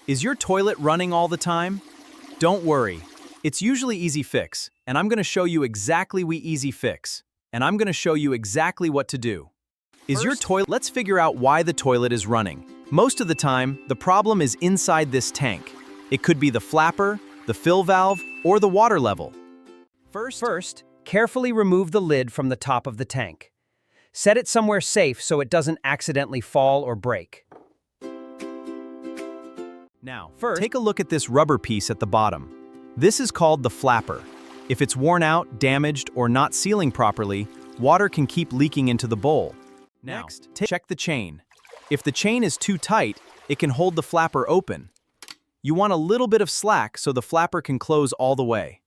Is your toilet running all the time? Don't worry. It's usually easy fix, and I'm going to show you exactly what to do. Let's figure out why the toilet is running. Most of the time, the problem is inside this tank. It could be the flapper, the fill valve, or the water level. First, carefully remove the lid from the top of the tank. Set it somewhere safe so it doesn't accidentally fall or break. Now, take a look at this rubber piece at the bottom. This is called the flapper. If it's worn out, damaged, or not sealing properly, water can keep leaking into the bowl. Next, check the chain. If the chain is too tight, it can hold the flapper open. You want a little bit of slack so the flapper can close all the way.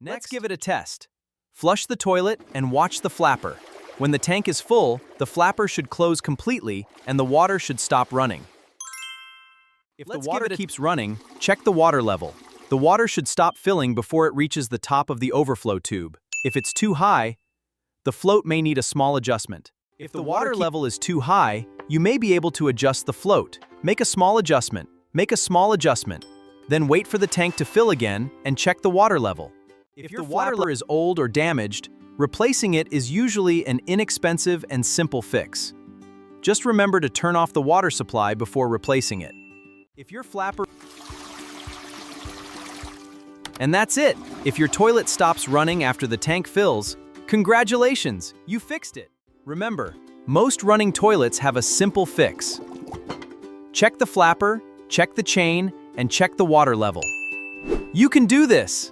Let's give it a test. Flush the toilet and watch the flapper. When the tank is full, the flapper should close completely and the water should stop running. If the water keeps running, check the water level. The water should stop filling before it reaches the top of the overflow tube. If it's too high, the float may need a small adjustment. If the water level is too high, you may be able to adjust the float. Make a small adjustment. Then wait for the tank to fill again and check the water level. If the water is old or damaged, replacing it is usually an inexpensive and simple fix. Just remember to turn off the water supply before replacing it. And that's it! If your toilet stops running after the tank fills, congratulations, you fixed it! Remember, most running toilets have a simple fix. Check the flapper, check the chain, and check the water level. You can do this!